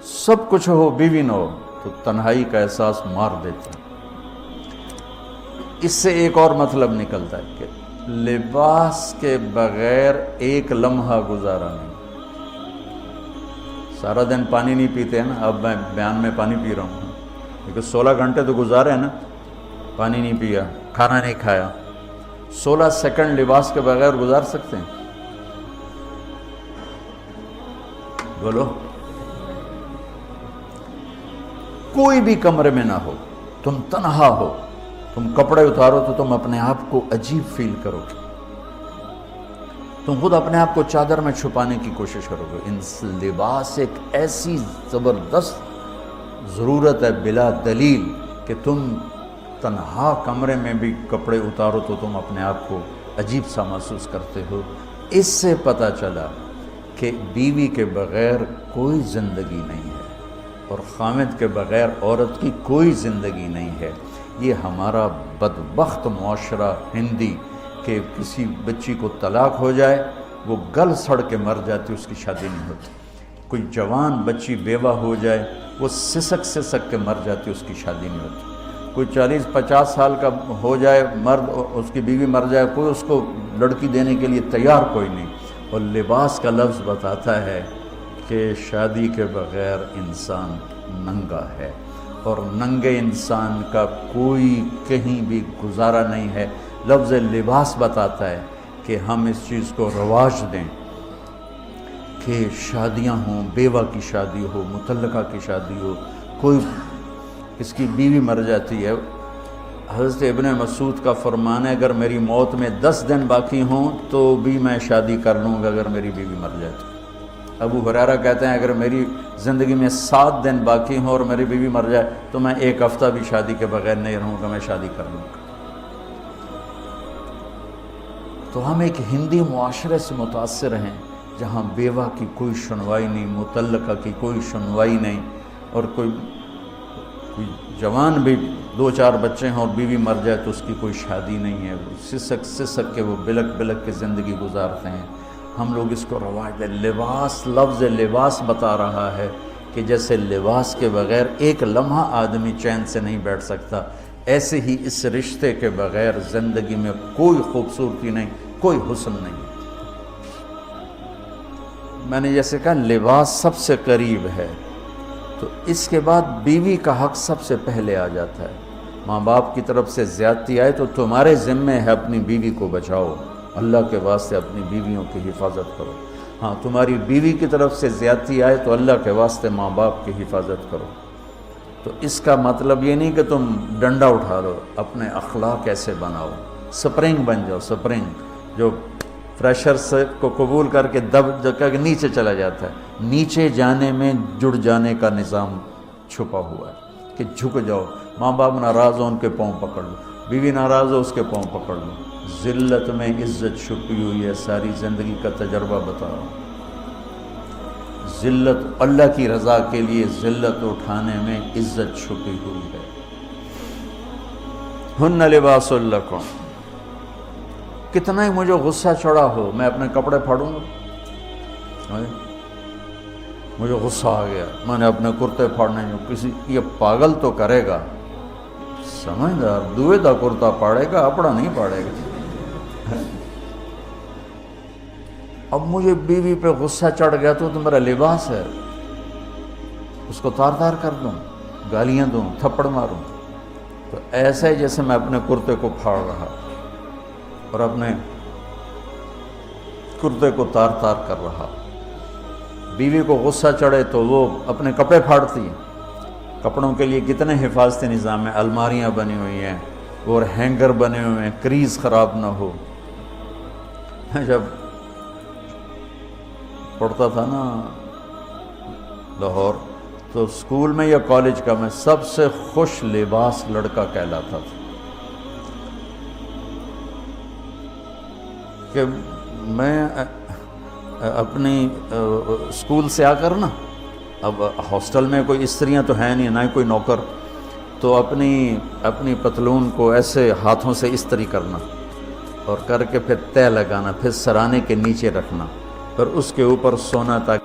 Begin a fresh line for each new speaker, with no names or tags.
سب کچھ ہو بیوی نہ ہو تو تنہائی کا احساس مار دیتا ہے۔ اس سے ایک اور مطلب نکلتا ہے کہ لباس کے بغیر ایک لمحہ گزارا نہیں۔ سارا دن پانی نہیں پیتے ہیں نا، اب میں بیان میں پانی پی رہا ہوں، لیکن 16 گھنٹے تو گزارے ہیں نا، پانی نہیں پیا، کھانا نہیں کھایا، 16 سیکنڈ لباس کے بغیر گزار سکتے ہیں؟ بولو۔ کوئی بھی کمرے میں نہ ہو، تم تنہا ہو، تم کپڑے اتارو تو تم اپنے آپ کو عجیب فیل کرو گے، تم خود اپنے آپ کو چادر میں چھپانے کی کوشش کرو گے۔ ان لباس ایک ایسی زبردست ضرورت ہے بلا دلیل کہ تم تنہا کمرے میں بھی کپڑے اتارو تو تم اپنے آپ کو عجیب سا محسوس کرتے ہو۔ اس سے پتہ چلا کہ بیوی کے بغیر کوئی زندگی نہیں ہے اور خامد کے بغیر عورت کی کوئی زندگی نہیں ہے۔ یہ ہمارا بدبخت معاشرہ ہندی کہ کسی بچی کو طلاق ہو جائے وہ گل سڑ کے مر جاتی، اس کی شادی نہیں ہوتی۔ کوئی جوان بچی بیوہ ہو جائے وہ سسک سسک کے مر جاتی، اس کی شادی نہیں ہوتی۔ کوئی 40-50 سال کا ہو جائے مرد، اس کی بیوی مر جائے، کوئی اس کو لڑکی دینے کے لیے تیار کوئی نہیں۔ اور لباس کا لفظ بتاتا ہے کہ شادی کے بغیر انسان ننگا ہے، اور ننگے انسان کا کوئی کہیں بھی گزارا نہیں ہے۔ لفظ لباس بتاتا ہے کہ ہم اس چیز کو رواج دیں کہ شادیاں ہوں، بیوہ کی شادی ہو، مطلقہ کی شادی ہو، کوئی اس کی بیوی مر جاتی ہے۔ حضرت ابن مسعود کا فرمان ہے اگر میری موت میں 10 دن باقی ہوں تو بھی میں شادی کر لوں گا اگر میری بیوی مر جاتی۔ ابو ہریرہ کہتے ہیں اگر میری زندگی میں 7 دن باقی ہوں اور میری بیوی مر جائے تو میں 1 ہفتہ بھی شادی کے بغیر نہیں رہوں گا، میں شادی کر لوں گا۔ تو ہم ایک ہندی معاشرے سے متاثر ہیں جہاں بیوہ کی کوئی سنوائی نہیں، مطلقہ کی کوئی سنوائی نہیں، اور کوئی جوان بھی 2-4 بچے ہیں اور بیوی مر جائے تو اس کی کوئی شادی نہیں ہے، سسک سسک کے وہ بلک بلک کے زندگی گزارتے ہیں۔ ہم لوگ اس کو رواج دیں۔ لباس، لفظ لباس بتا رہا ہے کہ جیسے لباس کے بغیر ایک لمحہ آدمی چین سے نہیں بیٹھ سکتا، ایسے ہی اس رشتے کے بغیر زندگی میں کوئی خوبصورتی نہیں، کوئی حسن نہیں۔ میں نے جیسے کہا لباس سب سے قریب ہے، تو اس کے بعد بیوی کا حق سب سے پہلے آ جاتا ہے۔ ماں باپ کی طرف سے زیادتی آئے تو تمہارے ذمے ہے اپنی بیوی کو بچاؤ، اللہ کے واسطے اپنی بیویوں کی حفاظت کرو۔ ہاں تمہاری بیوی کی طرف سے زیادتی آئے تو اللہ کے واسطے ماں باپ کی حفاظت کرو۔ تو اس کا مطلب یہ نہیں کہ تم ڈنڈا اٹھا لو، اپنے اخلاق ایسے بناؤ، سپرنگ بن جاؤ، سپرنگ جو فریشر سے کو قبول کر کے دب کر کے نیچے چلا جاتا ہے۔ نیچے جانے میں جڑ جانے کا نظام چھپا ہوا ہے کہ جھک جاؤ، ماں باپ ناراض ہو ان کے پاؤں پکڑ لو، بیوی ناراض ہو اس کے پاؤں پکڑ لو۔ ذلت میں عزت چھپی ہوئی ہے، ساری زندگی کا تجربہ بتا رہا ہوں۔ ذلت اللہ کی رضا کے لیے ذلت اٹھانے میں عزت چھپی ہوئی ہے۔ ہن لباس لکم، کتنا ہی مجھے غصہ چڑھا ہو میں اپنے کپڑے پھاڑوں گا، مجھے غصہ آ گیا میں نے اپنے کرتے پھاڑنے جو کسی یہ پاگل تو کرے گا، سمجھدار دوئے دا کرتا پاڑے گا، اپنا نہیں پاڑے گا۔ اب مجھے بیوی پہ غصہ چڑھ گیا تو میرا لباس ہے، اس کو تار تار کر دوں، گالیاں دوں، تھپڑ ماروں، تو ایسا ہی جیسے میں اپنے کرتے کو پھاڑ رہا اور اپنے کرتے کو تار تار کر رہا۔ بیوی کو غصہ چڑھے تو وہ اپنے کپڑے پھاڑتی ہے۔ کپڑوں کے لیے کتنے حفاظتی نظام ہیں، الماریاں بنی ہوئی ہیں اور ہینگر بنے ہوئے ہیں، کریز خراب نہ ہو۔ جب پڑھتا تھا نا لاہور تو اسکول میں یا کالج کا میں سب سے خوش لباس لڑکا کہلاتا تھا، کہ میں اپنی اسکول سے آ کر نا، اب ہاسٹل میں کوئی استریاں تو ہیں نہیں، نہ ہی کوئی نوکر، تو اپنی پتلون کو ایسے ہاتھوں سے استری کرنا اور کر کے پھر تہ لگانا، پھر سرانے کے نیچے رکھنا، پھر اس کے اوپر سونا تاکہ